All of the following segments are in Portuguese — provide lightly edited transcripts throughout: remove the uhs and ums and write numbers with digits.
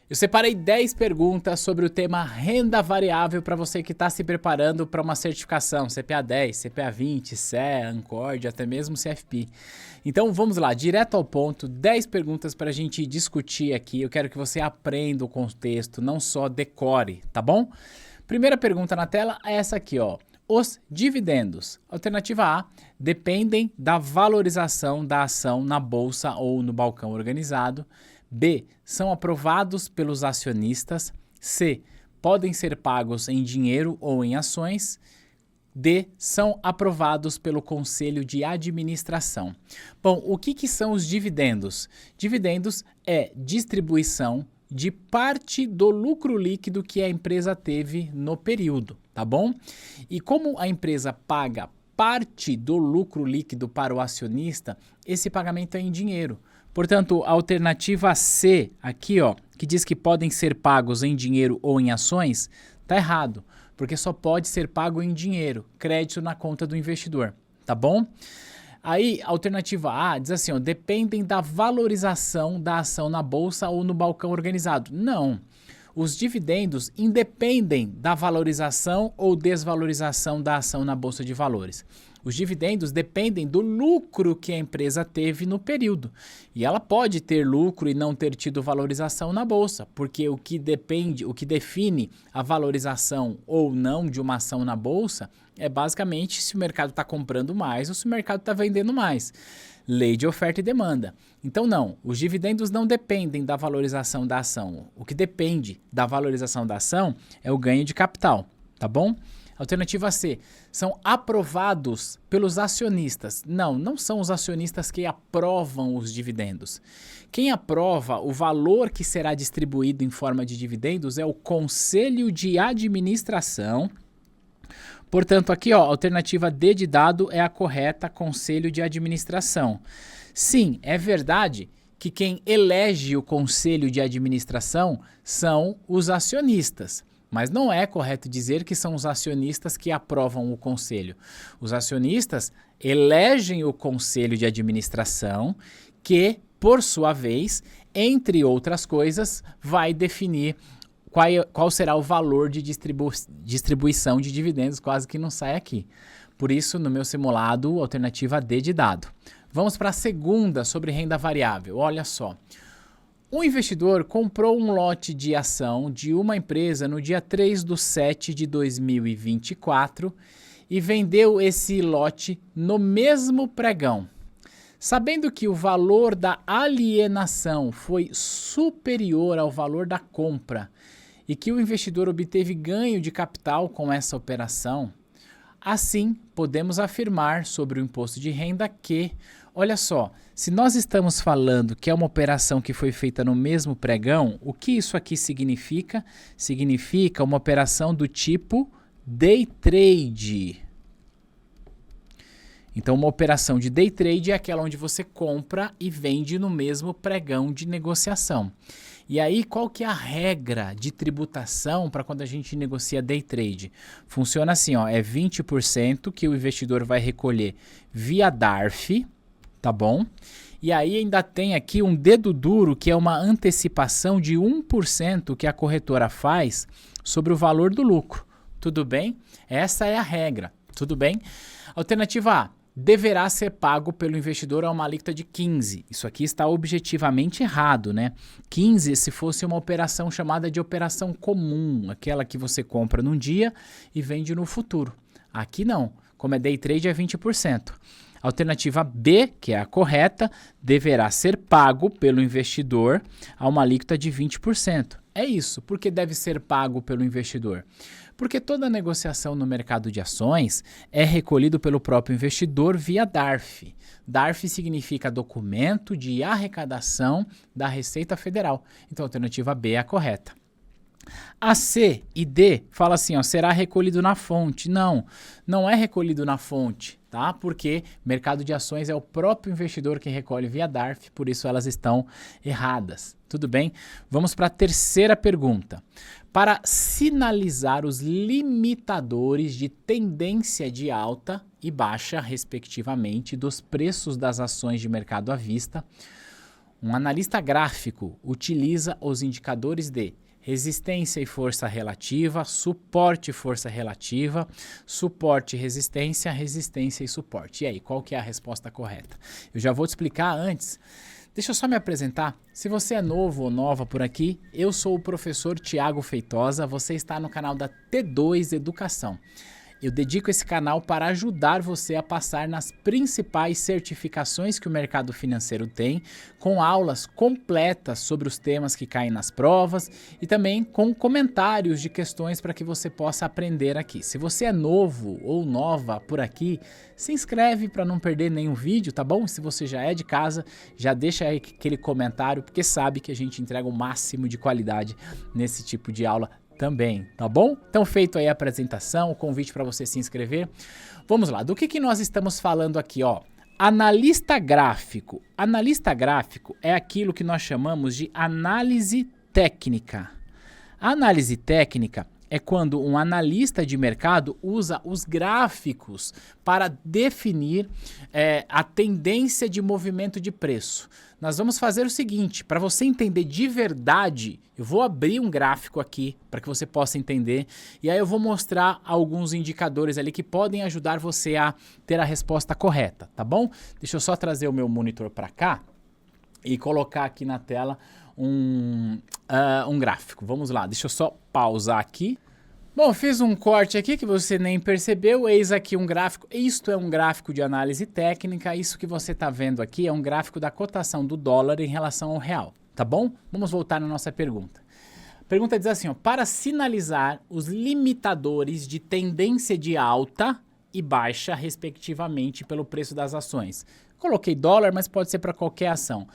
Eu separei 10 perguntas sobre o tema renda variável para você que está se preparando para uma certificação, CPA 10, CPA 20, CE, Ancord, até mesmo CFP. Então vamos lá, direto ao ponto, 10 perguntas para a gente discutir aqui. Eu quero que você aprenda o contexto, não só decore, tá bom? Primeira pergunta na tela é essa aqui, ó. Os dividendos, alternativa A, dependem da valorização da ação na bolsa ou no balcão organizado. B, são aprovados pelos acionistas. C, podem ser pagos em dinheiro ou em ações. D, são aprovados pelo Conselho de Administração. Bom, o que são os dividendos? Dividendos é distribuição de parte do lucro líquido que a empresa teve no período, tá bom? E como a empresa paga parte do lucro líquido para o acionista, esse pagamento é em dinheiro. Portanto, a alternativa C, aqui ó, que diz que podem ser pagos em dinheiro ou em ações, tá errado, porque só pode ser pago em dinheiro, crédito na conta do investidor, tá bom? Aí, a alternativa A diz assim, ó, dependem da valorização da ação na bolsa ou no balcão organizado. Não. Os dividendos independem da valorização ou desvalorização da ação na bolsa de valores. Os dividendos dependem do lucro que a empresa teve no período. E ela pode ter lucro e não ter tido valorização na bolsa, porque o que define a valorização ou não de uma ação na bolsa é basicamente se o mercado está comprando mais ou se o mercado está vendendo mais. Lei de oferta e demanda. Então não, os dividendos não dependem da valorização da ação. O que depende da valorização da ação é o ganho de capital, tá bom? Alternativa C, são aprovados pelos acionistas. Não, não são os acionistas que aprovam os dividendos. Quem aprova o valor que será distribuído em forma de dividendos é o Conselho de Administração. Portanto, aqui, ó, a alternativa D de dado é a correta, Conselho de Administração. Sim, é verdade que quem elege o Conselho de Administração são os acionistas, mas não é correto dizer que são os acionistas que aprovam o Conselho. Os acionistas elegem o Conselho de Administração, que, por sua vez, entre outras coisas, vai definir qual será o valor de distribuição de dividendos, quase que não sai aqui. Por isso, no meu simulado, alternativa D de dado. Vamos para a segunda sobre renda variável. Olha só. Um investidor comprou um lote de ação de uma empresa no dia 3/7/2024 e vendeu esse lote no mesmo pregão. Sabendo que o valor da alienação foi superior ao valor da compra e que o investidor obteve ganho de capital com essa operação, assim podemos afirmar sobre o imposto de renda que, olha só, se nós estamos falando que é uma operação que foi feita no mesmo pregão, o que isso aqui significa? Significa uma operação do tipo day trade. Então, uma operação de day trade é aquela onde você compra e vende no mesmo pregão de negociação. E aí, qual que é a regra de tributação para quando a gente negocia day trade? Funciona assim, ó, é 20% que o investidor vai recolher via DARF, tá bom? E aí ainda tem aqui um dedo duro, que é uma antecipação de 1% que a corretora faz sobre o valor do lucro. Tudo bem? Essa é a regra, tudo bem? Alternativa A. Deverá ser pago pelo investidor a uma alíquota de 15%. Isso aqui está objetivamente errado, né? 15% se fosse uma operação chamada de operação comum, aquela que você compra num dia e vende no futuro. Aqui não, como é day trade é 20%. Alternativa B, que é a correta, deverá ser pago pelo investidor a uma alíquota de 20%. É isso, porque deve ser pago pelo investidor. Porque toda negociação no mercado de ações é recolhido pelo próprio investidor via DARF. DARF significa Documento de Arrecadação da Receita Federal. Então a alternativa B é a correta. A C e D fala assim, ó, será recolhido na fonte. Não, não é recolhido na fonte, tá? Porque mercado de ações é o próprio investidor que recolhe via DARF, por isso elas estão erradas. Tudo bem? Vamos para a terceira pergunta. Para sinalizar os limitadores de tendência de alta e baixa, respectivamente, dos preços das ações de mercado à vista, Um analista gráfico utiliza os indicadores de resistência e força relativa, suporte e força relativa, suporte e resistência, resistência e suporte. E aí, qual que é a resposta correta? Eu já vou te explicar antes. Deixa eu só me apresentar. Se você é novo ou nova por aqui, eu sou o professor Tiago Feitosa, você está no canal da T2 Educação. Eu dedico esse canal para ajudar você a passar nas principais certificações que o mercado financeiro tem, com aulas completas sobre os temas que caem nas provas e também com comentários de questões para que você possa aprender aqui. Se você é novo ou nova por aqui, se inscreve para não perder nenhum vídeo, tá bom? Se você já é de casa, já deixa aí aquele comentário, porque sabe que a gente entrega o máximo de qualidade nesse tipo de aula também, tá bom? Então, feito aí a apresentação, o convite para você se inscrever. Vamos lá, do que nós estamos falando aqui, ó? Analista gráfico. Analista gráfico é aquilo que nós chamamos de análise técnica. A análise técnica é quando um analista de mercado usa os gráficos para definir a tendência de movimento de preço. Nós vamos fazer o seguinte, para você entender de verdade, eu vou abrir um gráfico aqui para que você possa entender e aí eu vou mostrar alguns indicadores ali que podem ajudar você a ter a resposta correta, tá bom? Deixa eu só trazer o meu monitor para cá e colocar aqui na tela um gráfico. Vamos lá, deixa eu só pausar aqui. Bom, fiz um corte aqui que você nem percebeu, eis aqui um gráfico. Isto é um gráfico de análise técnica, isso que você está vendo aqui é um gráfico da cotação do dólar em relação ao real, tá bom? Vamos voltar na nossa pergunta. A pergunta diz assim, ó, para sinalizar os limitadores de tendência de alta e baixa, respectivamente, pelo preço das ações. Coloquei dólar, mas pode ser para qualquer ação.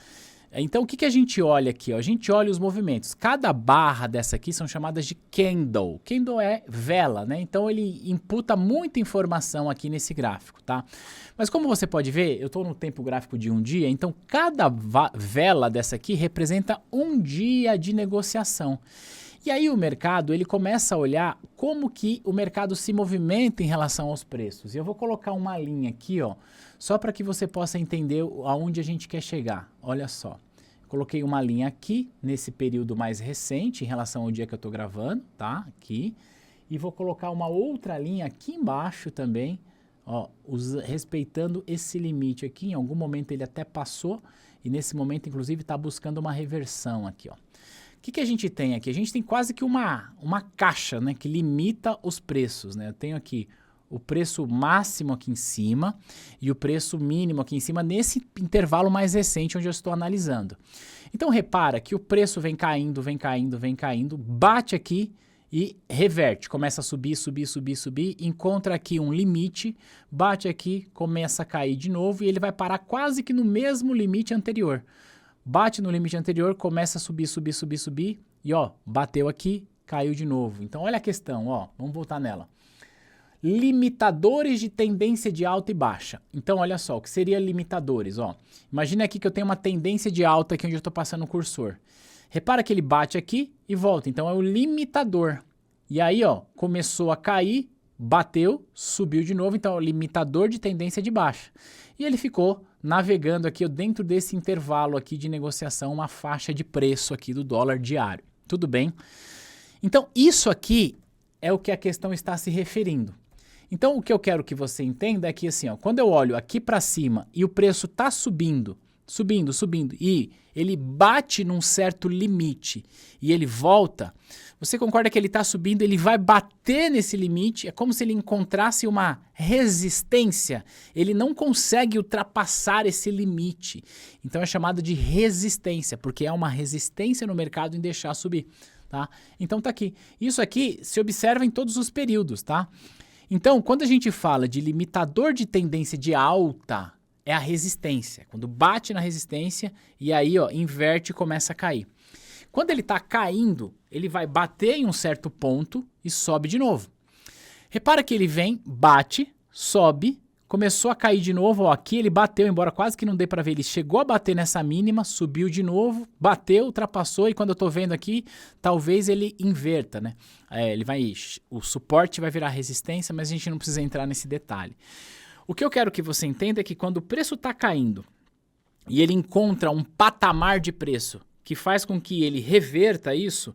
Então, o que a gente olha aqui? Ó? A gente olha os movimentos. Cada barra dessa aqui são chamadas de candle. Candle é vela, né? Então, ele imputa muita informação aqui nesse gráfico, tá? Mas como você pode ver, eu estou no tempo gráfico de um dia, então cada vela dessa aqui representa um dia de negociação. E aí o mercado, ele começa a olhar como que o mercado se movimenta em relação aos preços. E eu vou colocar uma linha aqui, ó, só para que você possa entender aonde a gente quer chegar. Olha só, coloquei uma linha aqui, nesse período mais recente, em relação ao dia que eu estou gravando, tá? Aqui. E vou colocar uma outra linha aqui embaixo também, ó, respeitando esse limite aqui. Em algum momento ele até passou, e nesse momento, inclusive, está buscando uma reversão aqui, ó. O que a gente tem aqui? A gente tem quase que uma caixa, né, que limita os preços, né? Eu tenho aqui o preço máximo aqui em cima e o preço mínimo aqui em cima nesse intervalo mais recente onde eu estou analisando. Então repara que o preço vem caindo, vem caindo, vem caindo, bate aqui e reverte, começa a subir, subir, subir, subir, encontra aqui um limite, bate aqui, começa a cair de novo e ele vai parar quase que no mesmo limite anterior. Bate no limite anterior, começa a subir, subir, subir, subir e ó, bateu aqui, caiu de novo. Então olha a questão, ó, vamos voltar nela. Limitadores de tendência de alta e baixa. Então olha só, o que seria limitadores, ó. Imagina aqui que eu tenho uma tendência de alta aqui onde eu estou passando o cursor. Repara que ele bate aqui e volta, então é o limitador. E aí, ó, começou a cair, bateu, subiu de novo, então é o limitador de tendência de baixa. E ele ficou navegando aqui dentro desse intervalo aqui de negociação, uma faixa de preço aqui do dólar diário. Tudo bem? Então, isso aqui é o que a questão está se referindo. Então, o que eu quero que você entenda é que assim, ó, quando eu olho aqui para cima e o preço está subindo, subindo, subindo, e ele bate num certo limite e ele volta, você concorda que ele está subindo, ele vai bater nesse limite, é como se ele encontrasse uma resistência, ele não consegue ultrapassar esse limite. Então é chamado de resistência, porque é uma resistência no mercado em deixar subir, tá? Então tá aqui. Isso aqui se observa em todos os períodos, tá? Então, quando a gente fala de limitador de tendência de alta, é a resistência. Quando bate na resistência e aí, ó, inverte e começa a cair. Quando ele está caindo, ele vai bater em um certo ponto e sobe de novo. Repara que ele vem, bate, sobe, começou a cair de novo. Ó, aqui ele bateu, embora quase que não dê para ver, ele chegou a bater nessa mínima, subiu de novo, bateu, ultrapassou e quando eu estou vendo aqui, talvez ele inverta, né? Ele vai, o suporte vai virar resistência, mas a gente não precisa entrar nesse detalhe. O que eu quero que você entenda é que quando o preço está caindo e ele encontra um patamar de preço que faz com que ele reverta isso,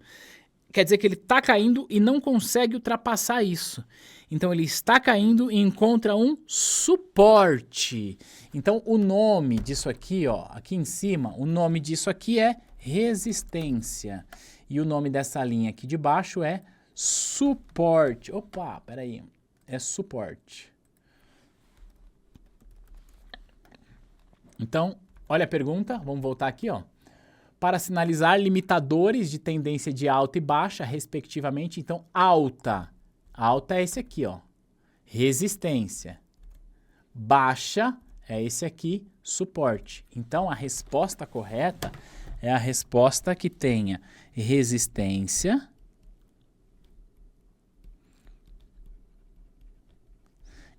quer dizer que ele está caindo e não consegue ultrapassar isso. Então ele está caindo e encontra um suporte. Então o nome disso aqui, ó, aqui em cima, o nome disso aqui é resistência. E o nome dessa linha aqui de baixo é suporte. Opa, peraí. É suporte. Então, olha a pergunta, vamos voltar aqui, ó. Para sinalizar limitadores de tendência de alta e baixa, respectivamente. Então, alta. Alta é esse aqui, ó. Resistência. Baixa é esse aqui, suporte. Então, a resposta correta é a resposta que tenha resistência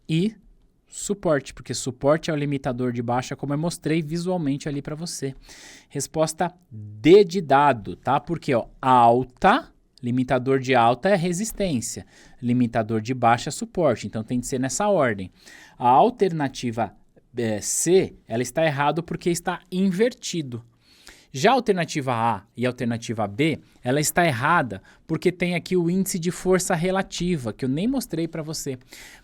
e suporte, porque suporte é o limitador de baixa, como eu mostrei visualmente ali para você. Resposta D de dado, tá? Porque, ó, alta, limitador de alta é resistência, limitador de baixa é suporte, então tem que ser nessa ordem. A alternativa C, ela está errada porque está invertido. Já a alternativa A e a alternativa B, ela está errada porque tem aqui o índice de força relativa, que eu nem mostrei para você.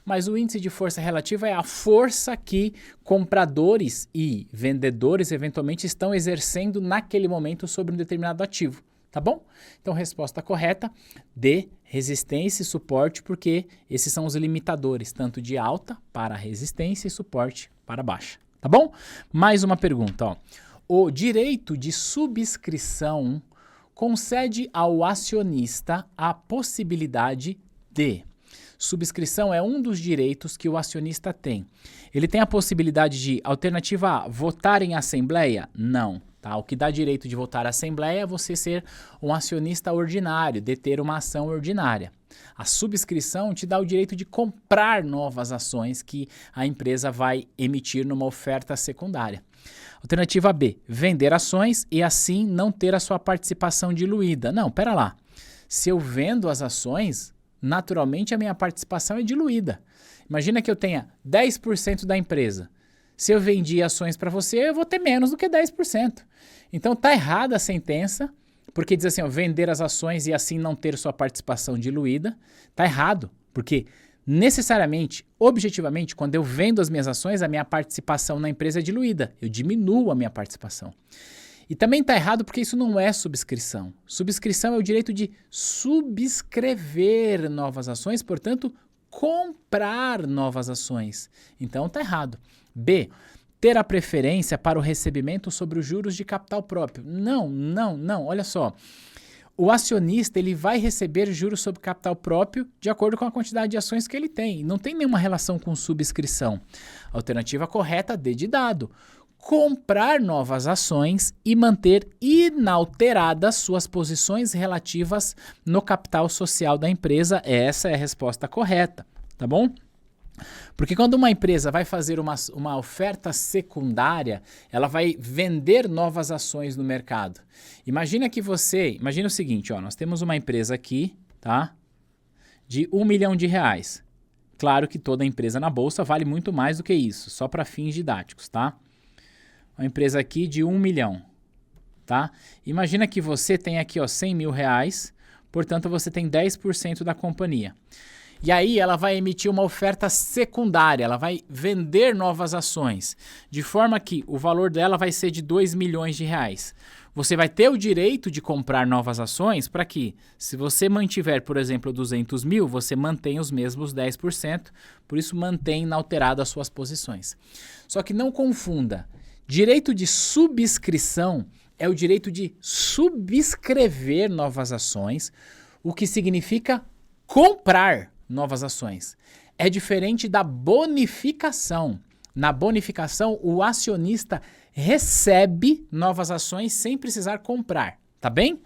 Mas o índice de força relativa é a força que compradores e vendedores eventualmente estão exercendo naquele momento sobre um determinado ativo, tá bom? Então, resposta correta, D, resistência e suporte, porque esses são os limitadores, tanto de alta para resistência e suporte para baixa, tá bom? Mais uma pergunta, ó. O direito de subscrição concede ao acionista a possibilidade de... Subscrição é um dos direitos que o acionista tem. Ele tem a possibilidade de, alternativa A, votar em assembleia? Não. Tá? O que dá direito de votar em assembleia é você ser um acionista ordinário, deter uma ação ordinária. A subscrição te dá o direito de comprar novas ações que a empresa vai emitir numa oferta secundária. Alternativa B, vender ações e assim não ter a sua participação diluída. Não, pera lá. Se eu vendo as ações, naturalmente a minha participação é diluída. Imagina que eu tenha 10% da empresa. Se eu vendi ações para você, eu vou ter menos do que 10%. Então tá errada a sentença, porque diz assim, ó, vender as ações e assim não ter sua participação diluída. Tá errado, porque necessariamente, objetivamente, quando eu vendo as minhas ações, a minha participação na empresa é diluída. Eu diminuo a minha participação. E também está errado porque isso não é subscrição. Subscrição é o direito de subscrever novas ações, portanto, comprar novas ações. Então está errado. B, ter a preferência para o recebimento sobre os juros de capital próprio. Não, olha só. O acionista ele vai receber juros sobre capital próprio de acordo com a quantidade de ações que ele tem. Não tem nenhuma relação com subscrição. Alternativa correta, D de dado. Comprar novas ações e manter inalteradas suas posições relativas no capital social da empresa. Essa é a resposta correta, tá bom? Porque quando uma empresa vai fazer uma oferta secundária, ela vai vender novas ações no mercado. Imagina o seguinte, ó, nós temos uma empresa aqui, tá? De R$1 milhão. Claro que toda empresa na bolsa vale muito mais do que isso, só para fins didáticos, tá? Uma empresa aqui de 1 milhão, tá? Imagina que você tem aqui, ó, R$100 mil, portanto você tem 10% da companhia. E aí ela vai emitir uma oferta secundária, ela vai vender novas ações, de forma que o valor dela vai ser de R$2 milhões. Você vai ter o direito de comprar novas ações para que, se você mantiver, por exemplo, 200 mil, você mantém os mesmos 10%, por isso mantém inalteradas as suas posições. Só que não confunda, direito de subscrição é o direito de subscrever novas ações, o que significa comprar novas ações. É diferente da bonificação. Na bonificação, o acionista recebe novas ações sem precisar comprar, tá bem?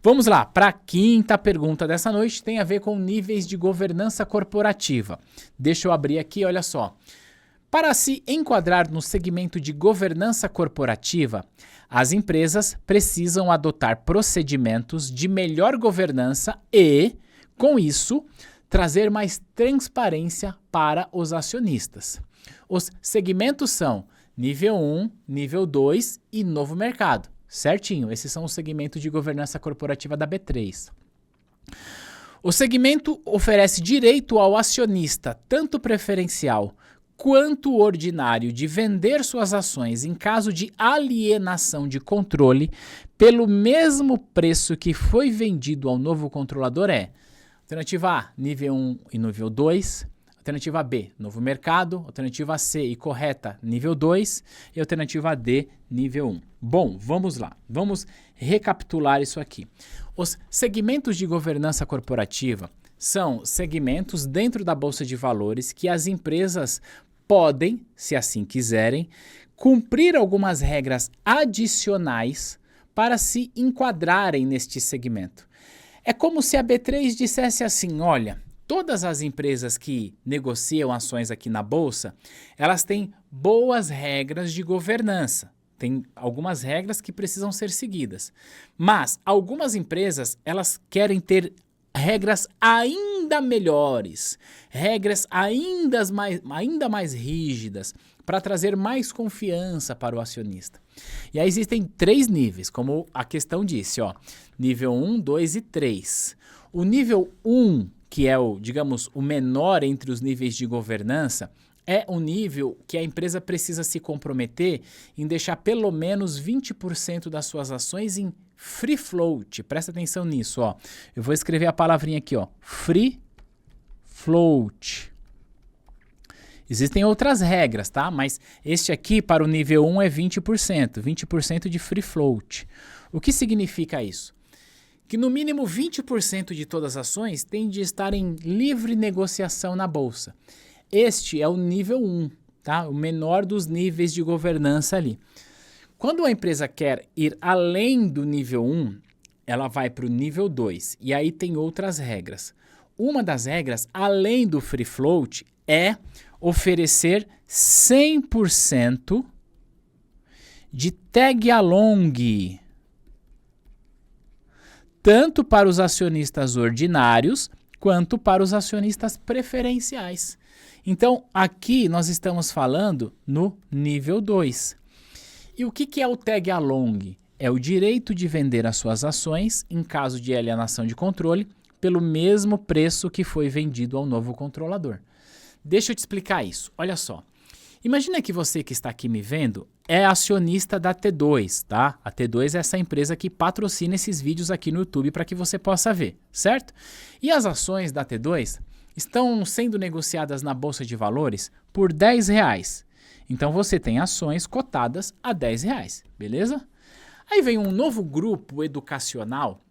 Vamos lá, para a quinta pergunta dessa noite, tem a ver com níveis de governança corporativa. Deixa eu abrir aqui, olha só. Para se enquadrar no segmento de governança corporativa, as empresas precisam adotar procedimentos de melhor governança e, com isso, trazer mais transparência para os acionistas. Os segmentos são nível 1, nível 2 e novo mercado. Certinho, esses são os segmentos de governança corporativa da B3. O segmento oferece direito ao acionista, tanto preferencial quanto ordinário, de vender suas ações em caso de alienação de controle pelo mesmo preço que foi vendido ao novo controlador alternativa A, nível 1 e nível 2, alternativa B, novo mercado, alternativa C e correta, nível 2 e alternativa D, nível 1. Bom, vamos lá, vamos recapitular isso aqui. Os segmentos de governança corporativa são segmentos dentro da Bolsa de Valores que as empresas podem, se assim quiserem, cumprir algumas regras adicionais para se enquadrarem neste segmento. É como se a B3 dissesse assim, olha, todas as empresas que negociam ações aqui na Bolsa, elas têm boas regras de governança. Tem algumas regras que precisam ser seguidas. Mas algumas empresas, elas querem ter regras ainda melhores, regras ainda mais rígidas, para trazer mais confiança para o acionista. E aí existem 3 níveis, como a questão disse, ó, nível 1, 2 e 3. O nível 1, que é o, digamos, o menor entre os níveis de governança, é um nível que a empresa precisa se comprometer em deixar pelo menos 20% das suas ações em free float. Presta atenção nisso, ó. Eu vou escrever a palavrinha aqui, ó. Free float. Existem outras regras, tá? Mas este aqui, para o nível 1, é 20%. 20% de free float. O que significa isso? Que no mínimo 20% de todas as ações tem de estar em livre negociação na bolsa. Este é o nível 1, tá? O menor dos níveis de governança ali. Quando a empresa quer ir além do nível 1, ela vai para o nível 2. E aí tem outras regras. Uma das regras, além do free float, é oferecer 100% de tag along, tanto para os acionistas ordinários quanto para os acionistas preferenciais. Então, aqui nós estamos falando no nível 2. E o que é o tag along? É o direito de vender as suas ações, em caso de alienação de controle, pelo mesmo preço que foi vendido ao novo controlador. Deixa eu te explicar isso. Olha só. Imagina que você que está aqui me vendo é acionista da T2, tá? A T2 é essa empresa que patrocina esses vídeos aqui no YouTube para que você possa ver, certo? E as ações da T2 estão sendo negociadas na Bolsa de Valores por R$10. Então você tem ações cotadas a R$10, beleza? Aí vem um novo grupo educacional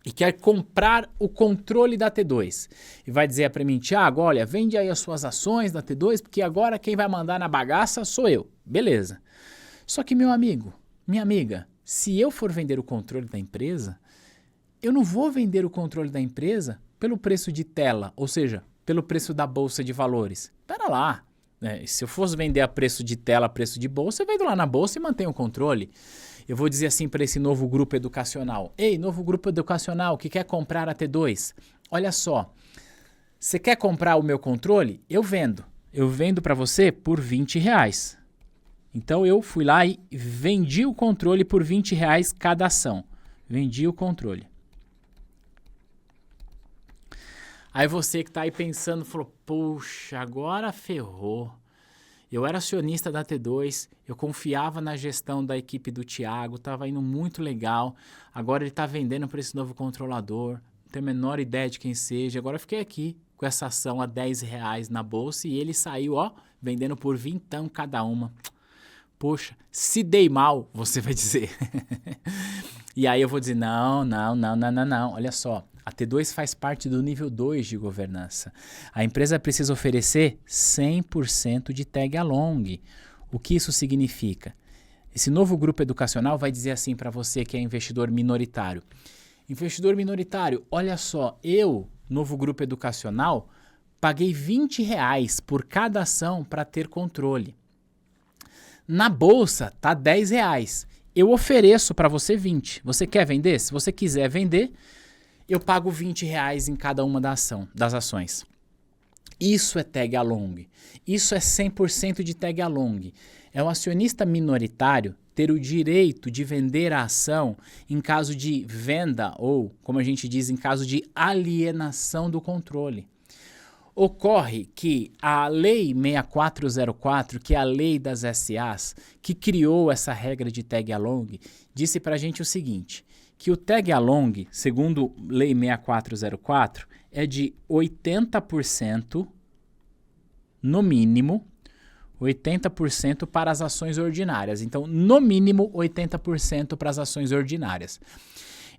e quer comprar o controle da T2. E vai dizer para mim, Thiago, olha, vende aí as suas ações da T2, porque agora quem vai mandar na bagaça sou eu. Beleza. Só que, meu amigo, minha amiga, se eu for vender o controle da empresa, eu não vou vender o controle da empresa pelo preço de tela, ou seja, pelo preço da Bolsa de Valores. Pera lá. Se eu fosse vender a preço de tela, a preço de bolsa, eu vendo lá na bolsa e mantenho o controle. Eu vou dizer assim para esse novo grupo educacional. Ei, novo grupo educacional que quer comprar a T2. Olha só, você quer comprar o meu controle? Eu vendo. Eu vendo para você por R$20. Então eu fui lá e vendi o controle por R$20 cada ação. Vendi o controle. Aí você que está aí pensando, falou, puxa, agora ferrou. Eu era acionista da T2, eu confiava na gestão da equipe do Thiago, estava indo muito legal. Agora ele está vendendo para esse novo controlador, não tenho a menor ideia de quem seja. Agora eu fiquei aqui com essa ação a R$10 na bolsa e ele saiu, ó, vendendo por R$20 cada uma. Poxa, se dei mal, você vai dizer. E aí eu vou dizer, não, olha só. A T2 faz parte do nível 2 de governança. A empresa precisa oferecer 100% de tag along. O que isso significa? Esse novo grupo educacional vai dizer assim para você que é investidor minoritário. Investidor minoritário, olha só, eu, novo grupo educacional, paguei R$20 por cada ação para ter controle. Na bolsa tá R$10. Eu ofereço para você 20. Você quer vender? Se você quiser vender, eu pago R$20 em cada uma das ações. Isso é tag along. Isso é 100% de tag along. É o acionista minoritário ter o direito de vender a ação em caso de venda ou, como a gente diz, em caso de alienação do controle. Ocorre que a Lei 6404, que é a lei das SAs, que criou essa regra de tag-along, disse para a gente o seguinte, que o tag-along, segundo Lei 6404, é de 80%, no mínimo, 80% para as ações ordinárias. Então, no mínimo, 80% para as ações ordinárias.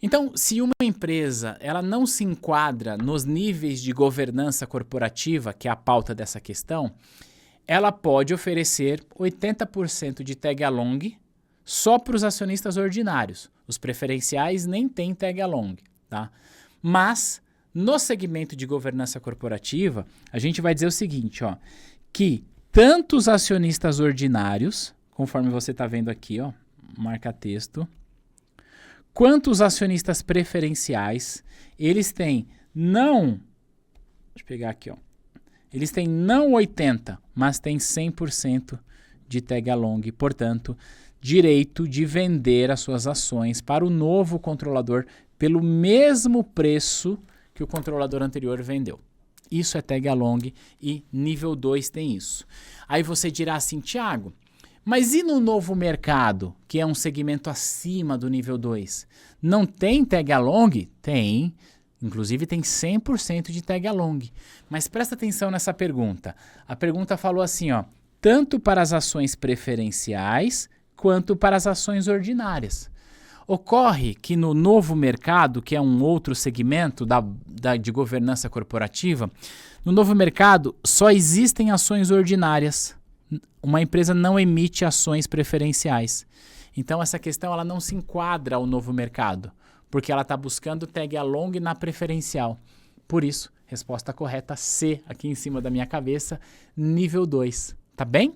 Então, se uma empresa ela não se enquadra nos níveis de governança corporativa, que é a pauta dessa questão, ela pode oferecer 80% de tag-along só para os acionistas ordinários. Os preferenciais nem têm tag-along, tá? Mas, no segmento de governança corporativa, a gente vai dizer o seguinte, ó, que tanto os acionistas ordinários, conforme você está vendo aqui, ó, marca texto, quanto os acionistas preferenciais, eles têm não, deixa eu pegar aqui, ó, eles têm não 80%, mas têm 100% de tag-along, portanto, direito de vender as suas ações para o novo controlador pelo mesmo preço que o controlador anterior vendeu. Isso é tag-along e nível 2 tem isso. Aí você dirá assim, Thiago, mas e no novo mercado, que é um segmento acima do nível 2? Não tem tag-along? Tem. Inclusive tem 100% de tag-along. Mas presta atenção nessa pergunta. A pergunta falou assim, ó, tanto para as ações preferenciais quanto para as ações ordinárias. Ocorre que no novo mercado, que é um outro segmento de governança corporativa, no novo mercado só existem ações ordinárias. Uma empresa não emite ações preferenciais. Então essa questão ela não se enquadra ao novo mercado, porque ela está buscando tag-along na preferencial. Por isso, resposta correta C, aqui em cima da minha cabeça, nível 2. Tá bem?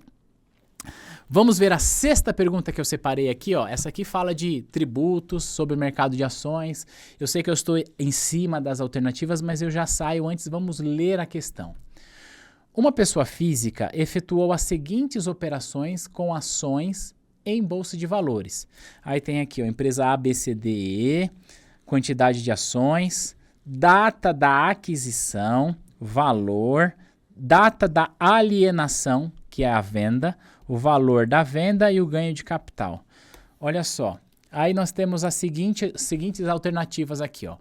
Vamos ver a sexta pergunta que eu separei aqui, ó. Essa aqui fala de tributos sobre o mercado de ações. Eu sei que eu estou em cima das alternativas, mas eu já saio antes. Vamos ler a questão. Uma pessoa física efetuou as seguintes operações com ações em bolsa de valores. Aí tem aqui, ó, empresa ABCDE, quantidade de ações, data da aquisição, valor, data da alienação, que é a venda, o valor da venda e o ganho de capital. Olha só, aí nós temos as seguintes alternativas aqui, ó.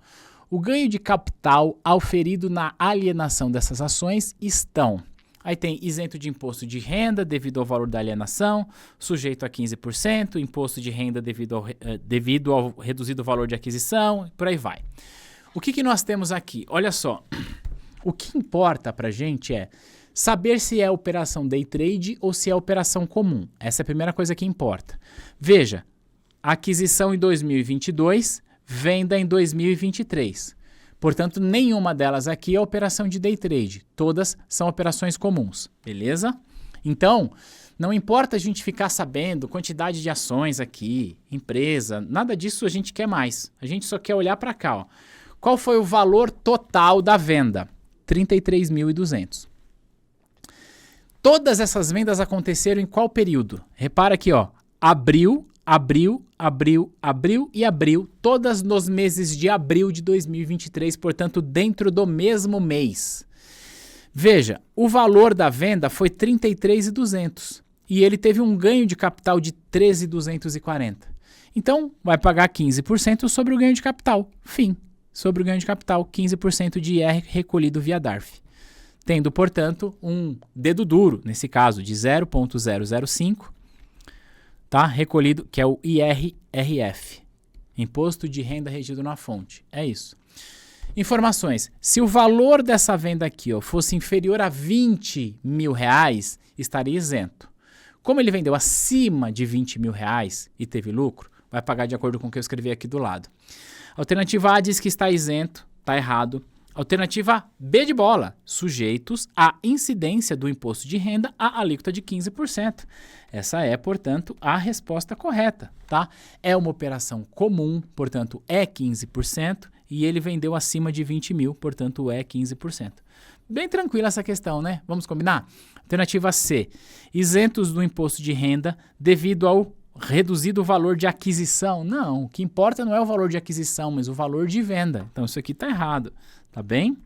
O ganho de capital auferido na alienação dessas ações estão... Aí tem isento de imposto de renda devido ao valor da alienação, sujeito a 15%, imposto de renda devido ao reduzido valor de aquisição, por aí vai. O que nós temos aqui? Olha só, o que importa para a gente é saber se é operação day trade ou se é operação comum. Essa é a primeira coisa que importa. Veja, aquisição em 2022, venda em 2023. Portanto, nenhuma delas aqui é operação de day trade. Todas são operações comuns, beleza? Então, não importa a gente ficar sabendo quantidade de ações aqui, empresa, nada disso a gente quer mais. A gente só quer olhar para cá, ó. Qual foi o valor total da venda? 33.200. Todas essas vendas aconteceram em qual período? Repara aqui, ó, abril, todas nos meses de abril de 2023, portanto, dentro do mesmo mês. Veja, o valor da venda foi 33.200 e ele teve um ganho de capital de 13.240. Então, vai pagar 15% sobre o ganho de capital. Fim. Sobre o ganho de capital, 15% de IR recolhido via DARF. Tendo, portanto, um dedo duro, nesse caso, de 0,005, tá? Recolhido, que é o IRRF, Imposto de Renda Regido na Fonte. É isso. Informações. Se o valor dessa venda aqui, ó, fosse inferior a R$20 mil, estaria isento. Como ele vendeu acima de R$20 mil e teve lucro, vai pagar de acordo com o que eu escrevi aqui do lado. Alternativa A diz que está isento, está errado. Alternativa B de bola, sujeitos à incidência do imposto de renda à alíquota de 15%. Essa é, portanto, a resposta correta, tá? É uma operação comum, portanto, é 15%, e ele vendeu acima de 20 mil, portanto é 15%. Bem tranquila essa questão, né? Vamos combinar? Alternativa C, isentos do imposto de renda devido ao reduzido valor de aquisição. Não, o que importa não é o valor de aquisição, mas o valor de venda. Então isso aqui está errado, tá bem?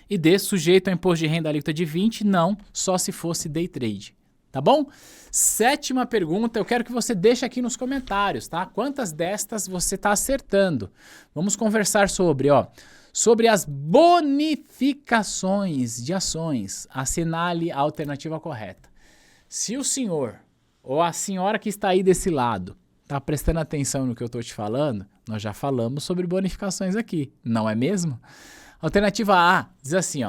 E D, sujeito ao imposto de renda alíquota de 20, não, só se fosse day trade. Tá bom? 7ª pergunta, eu quero que você deixe aqui nos comentários, tá? Quantas destas você está acertando? Vamos conversar sobre as bonificações de ações. Assinale a alternativa correta. Se o senhor ou a senhora que está aí desse lado está prestando atenção no que eu estou te falando, nós já falamos sobre bonificações aqui, não é mesmo? Alternativa A diz assim,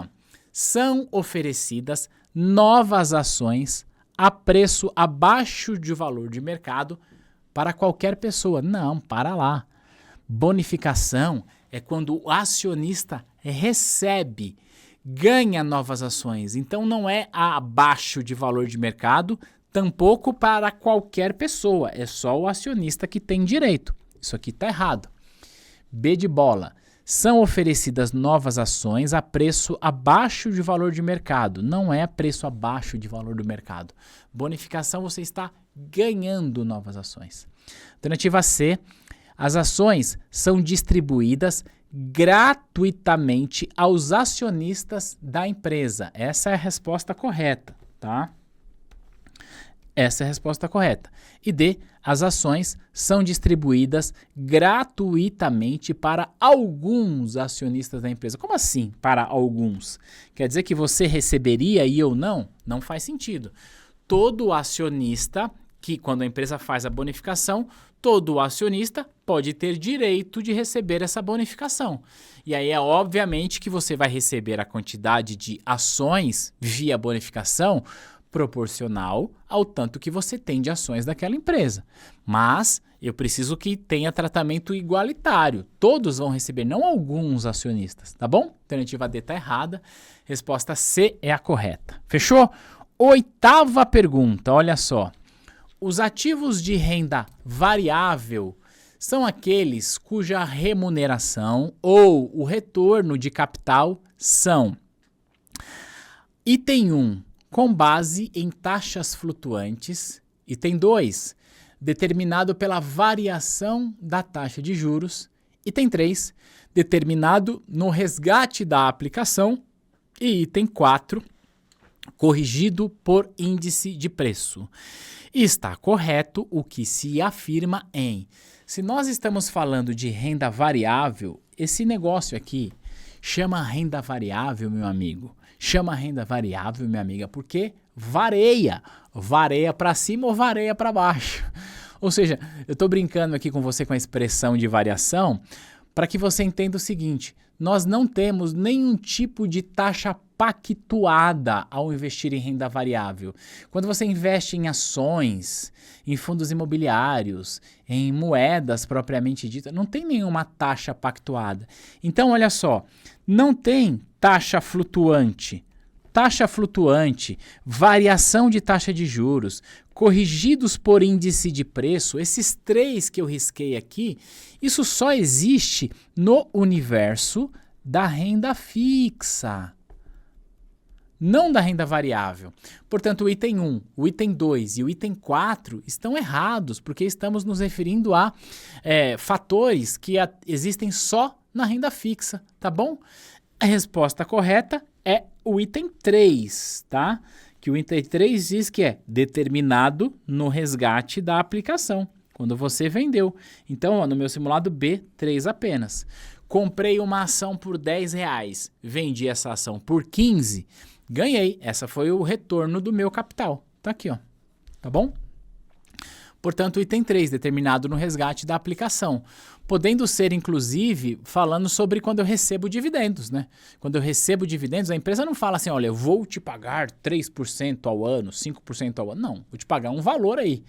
são oferecidas novas ações a preço abaixo de valor de mercado para qualquer pessoa. Não, para lá. Bonificação é quando o acionista recebe, ganha novas ações. Então não é abaixo de valor de mercado, tampouco para qualquer pessoa. É só o acionista que tem direito. Isso aqui está errado. B de bola. São oferecidas novas ações a preço abaixo de valor de mercado. Não é preço abaixo de valor do mercado. Bonificação, você está ganhando novas ações. Alternativa C. As ações são distribuídas gratuitamente aos acionistas da empresa. Essa é a resposta correta, tá? Essa é a resposta correta. E D, as ações são distribuídas gratuitamente para alguns acionistas da empresa. Como assim, para alguns? Quer dizer que você receberia e eu não? Não faz sentido. Todo acionista, que quando a empresa faz a bonificação, todo acionista pode ter direito de receber essa bonificação. E aí é obviamente que você vai receber a quantidade de ações via bonificação proporcional ao tanto que você tem de ações daquela empresa. Mas eu preciso que tenha tratamento igualitário. Todos vão receber, não alguns acionistas, tá bom? Alternativa D está errada. Resposta C é a correta. Fechou? 8ª pergunta, olha só. Os ativos de renda variável são aqueles cuja remuneração ou o retorno de capital são: item 1, com base em taxas flutuantes. Item 2, determinado pela variação da taxa de juros. Item 3, determinado no resgate da aplicação. E item 4, corrigido por índice de preço. E está correto o que se afirma em: se nós estamos falando de renda variável, esse negócio aqui chama renda variável, meu amigo. Chama renda variável, minha amiga, porque vareia. Vareia para cima ou vareia para baixo. Ou seja, eu estou brincando aqui com você com a expressão de variação para que você entenda o seguinte: nós não temos nenhum tipo de taxa pactuada ao investir em renda variável. Quando você investe em ações, em fundos imobiliários, em moedas propriamente dita, não tem nenhuma taxa pactuada. Então, olha só, não tem taxa flutuante. Taxa flutuante, variação de taxa de juros, corrigidos por índice de preço, esses 3 que eu risquei aqui, isso só existe no universo da renda fixa, não da renda variável. Portanto, o item 1, o item 2 e o item 4 estão errados, porque estamos nos referindo a fatores que existem só na renda fixa, tá bom? A resposta correta é o item 3, tá? Que o item 3 diz que é determinado no resgate da aplicação, quando você vendeu. Então, no meu simulado B, 3 apenas. Comprei uma ação por R$10, vendi essa ação por 15, ganhei. Essa foi o retorno do meu capital. Tá aqui, ó. Tá bom? Portanto, o item 3, determinado no resgate da aplicação. Podendo ser, inclusive, falando sobre quando eu recebo dividendos, né? Quando eu recebo dividendos, a empresa não fala assim, olha, eu vou te pagar 3% ao ano, 5% ao ano. Não, vou te pagar um valor aí.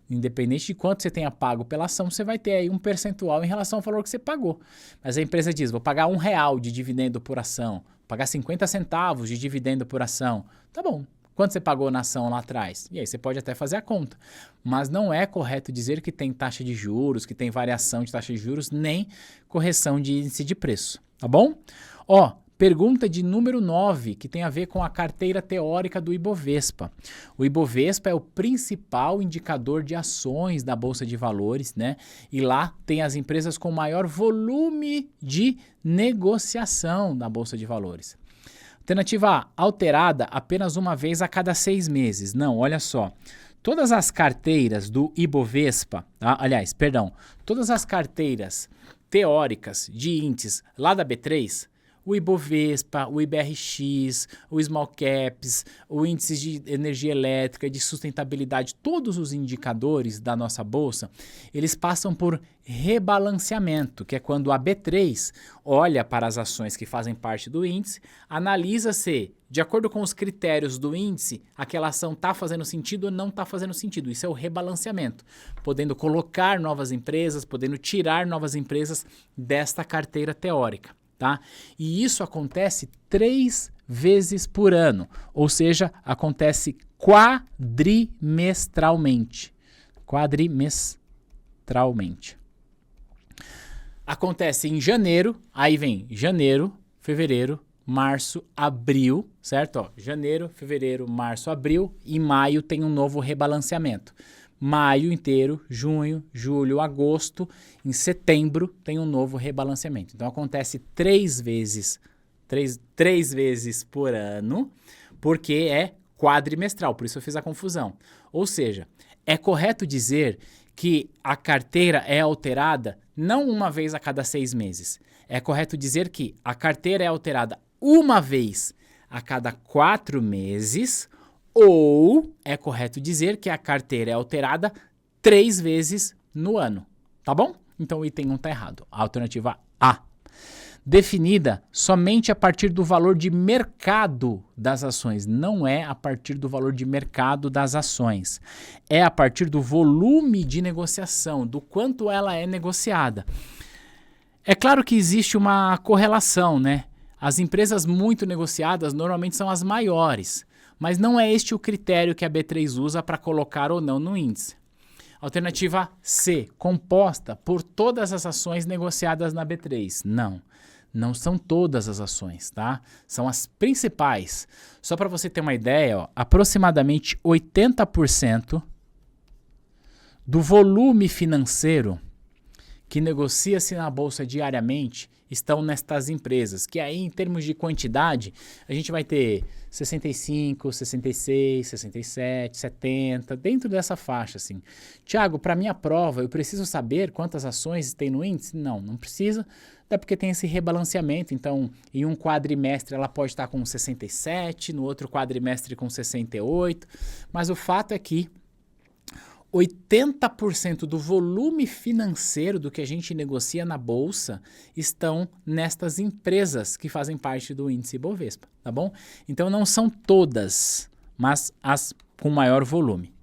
Independente de quanto você tenha pago pela ação, você vai ter aí um percentual em relação ao valor que você pagou. Mas a empresa diz, vou pagar R$1 de dividendo por ação, vou pagar 50 centavos de dividendo por ação. Tá bom, Quanto você pagou na ação lá atrás? E aí você pode até fazer a conta. Mas não é correto dizer que tem taxa de juros, que tem variação de taxa de juros, nem correção de índice de preço, tá bom? Ó, pergunta de número 9, que tem a ver com a carteira teórica do Ibovespa. O Ibovespa é o principal indicador de ações da Bolsa de Valores, né? E lá tem as empresas com maior volume de negociação na Bolsa de Valores. Alternativa A, alterada apenas uma vez a cada 6 meses. Não, olha só. Todas as carteiras do Ibovespa, tá? Aliás, perdão, todas as carteiras teóricas de índices lá da B3, o Ibovespa, o IBRX, o Small Caps, o índice de energia elétrica, de sustentabilidade, todos os indicadores da nossa bolsa, eles passam por rebalanceamento, que é quando a B3 olha para as ações que fazem parte do índice, analisa se, de acordo com os critérios do índice, aquela ação está fazendo sentido ou não está fazendo sentido. Isso é o rebalanceamento, podendo colocar novas empresas, podendo tirar novas empresas desta carteira teórica. Tá? E isso acontece 3 vezes por ano, ou seja, acontece quadrimestralmente. Acontece em janeiro, aí vem janeiro, fevereiro, março, abril, certo? Ó, janeiro, fevereiro, março, abril, e maio tem um novo rebalanceamento. Maio inteiro, junho, julho, agosto, em setembro tem um novo rebalanceamento. Então acontece 3 vezes por ano, porque é quadrimestral, por isso eu fiz a confusão. Ou seja, é correto dizer que a carteira é alterada não uma vez a cada 6 meses. É correto dizer que a carteira é alterada uma vez a cada 4 meses, ou é correto dizer que a carteira é alterada 3 vezes no ano, tá bom? Então o item 1 está errado. A alternativa A. Definida somente a partir do valor de mercado das ações. Não é a partir do valor de mercado das ações. É a partir do volume de negociação, do quanto ela é negociada. É claro que existe uma correlação, né? As empresas muito negociadas normalmente são as maiores. Mas não é este o critério que a B3 usa para colocar ou não no índice. Alternativa C, composta por todas as ações negociadas na B3. Não são todas as ações, tá? São as principais. Só para você ter uma ideia, ó, aproximadamente 80% do volume financeiro que negocia-se na bolsa diariamente estão nestas empresas, que aí em termos de quantidade, a gente vai ter 65, 66, 67, 70, dentro dessa faixa, assim. Tiago, para minha prova, eu preciso saber quantas ações tem no índice? Não precisa, até porque tem esse rebalanceamento, então em um quadrimestre ela pode estar com 67, no outro quadrimestre com 68, mas o fato é que 80% do volume financeiro do que a gente negocia na bolsa estão nestas empresas que fazem parte do índice Ibovespa, tá bom? Então não são todas, mas as com maior volume.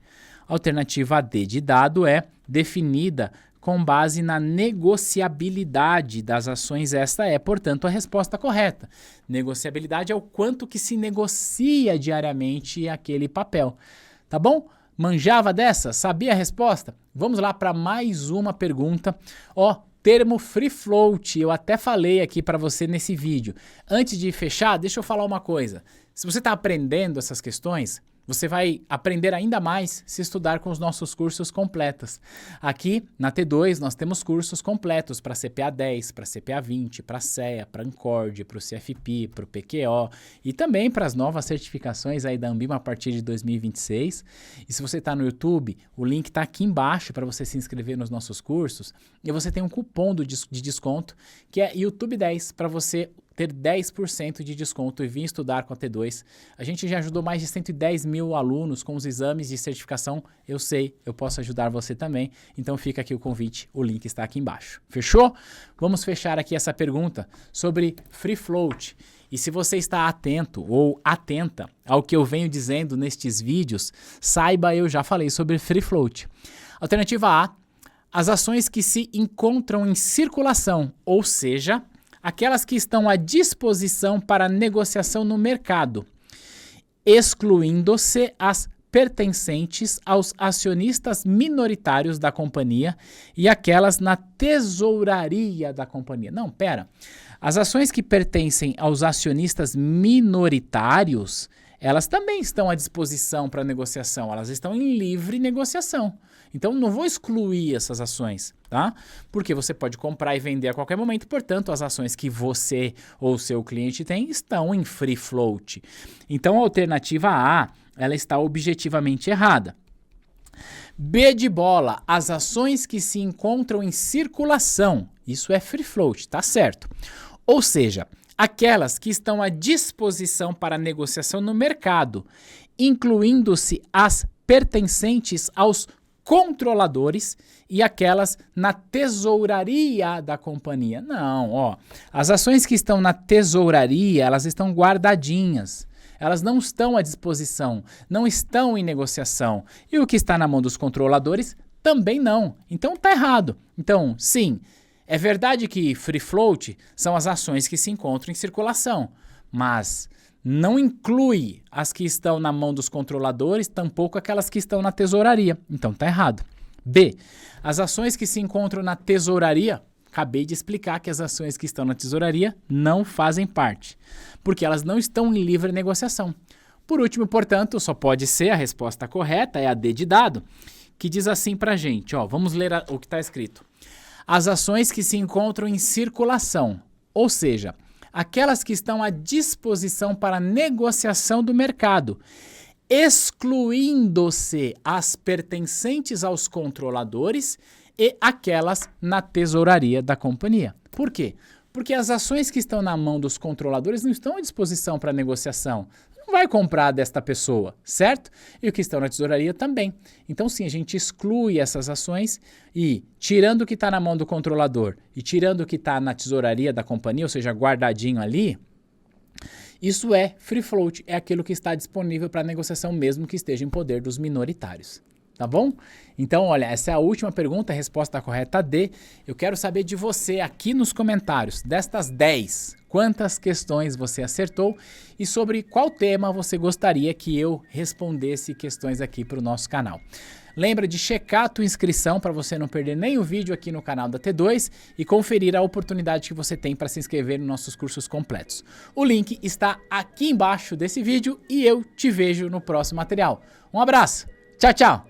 A alternativa D de dado é definida com base na negociabilidade das ações. Esta é, portanto, a resposta correta. Negociabilidade é o quanto que se negocia diariamente aquele papel, tá bom? Manjava dessa? Sabia a resposta? Vamos lá para mais uma pergunta. Ó, termo free float, eu até falei aqui para você nesse vídeo. Antes de fechar, deixa eu falar uma coisa. Se você está aprendendo essas questões, você vai aprender ainda mais se estudar com os nossos cursos completos. Aqui na T2 nós temos cursos completos para CPA 10, para CPA 20, para CEA, para Ancord, para o CFP, para o PQO e também para as novas certificações aí da Anbima a partir de 2026. E se você está no YouTube, o link está aqui embaixo para você se inscrever nos nossos cursos e você tem um cupom de desconto que é YouTube 10 para você ter 10% de desconto e vir estudar com a T2. A gente já ajudou mais de 110 mil alunos com os exames de certificação. Eu sei, eu posso ajudar você também. Então fica aqui o convite, o link está aqui embaixo. Fechou? Vamos fechar aqui essa pergunta sobre free float. E se você está atento ou atenta ao que eu venho dizendo nestes vídeos, saiba, eu já falei sobre free float. Alternativa A, as ações que se encontram em circulação, ou seja, aquelas que estão à disposição para negociação no mercado. excluindo-se as pertencentes aos acionistas minoritários da companhia e aquelas na tesouraria da companhia. Não, pera. As ações que pertencem aos acionistas minoritários, elas também estão à disposição para negociação, elas estão em livre negociação. Então, não vou excluir essas ações, tá? Porque você pode comprar e vender a qualquer momento, portanto, as ações que você ou seu cliente tem estão em free float. Então, a alternativa A, ela está objetivamente errada. B de bola, as ações que se encontram em circulação, isso é free float, tá certo. Ou seja, aquelas que estão à disposição para negociação no mercado, incluindo-se as pertencentes aos controladores e aquelas na tesouraria da companhia. Não, ó, as ações que estão na tesouraria, elas estão guardadinhas. Elas não estão à disposição, não estão em negociação. E o que está na mão dos controladores também não. Então tá errado. Então, sim, é verdade que free float são as ações que se encontram em circulação, mas não inclui as que estão na mão dos controladores, tampouco aquelas que estão na tesouraria. Então tá errado. B, as ações que se encontram na tesouraria, acabei de explicar que as ações que estão na tesouraria não fazem parte, porque elas não estão em livre negociação. Por último, portanto, só pode ser a resposta correta, é a D de dado, que diz assim pra gente, ó, vamos ler o que está escrito. As ações que se encontram em circulação, ou seja, aquelas que estão à disposição para negociação do mercado, excluindo-se as pertencentes aos controladores e aquelas na tesouraria da companhia. Por quê? Porque as ações que estão na mão dos controladores não estão à disposição para negociação. Não vai comprar desta pessoa, certo? E o que estão na tesouraria também. Então sim, a gente exclui essas ações e tirando o que está na mão do controlador e tirando o que está na tesouraria da companhia, ou seja, guardadinho ali, isso é free float, é aquilo que está disponível para negociação mesmo que esteja em poder dos minoritários. Tá bom? Então, olha, essa é a última pergunta, a resposta correta D. Eu quero saber de você aqui nos comentários, destas 10, quantas questões você acertou e sobre qual tema você gostaria que eu respondesse questões aqui para o nosso canal. Lembra de checar a tua inscrição para você não perder nenhum vídeo aqui no canal da T2 e conferir a oportunidade que você tem para se inscrever nos nossos cursos completos. O link está aqui embaixo desse vídeo e eu te vejo no próximo material. Um abraço, tchau, tchau!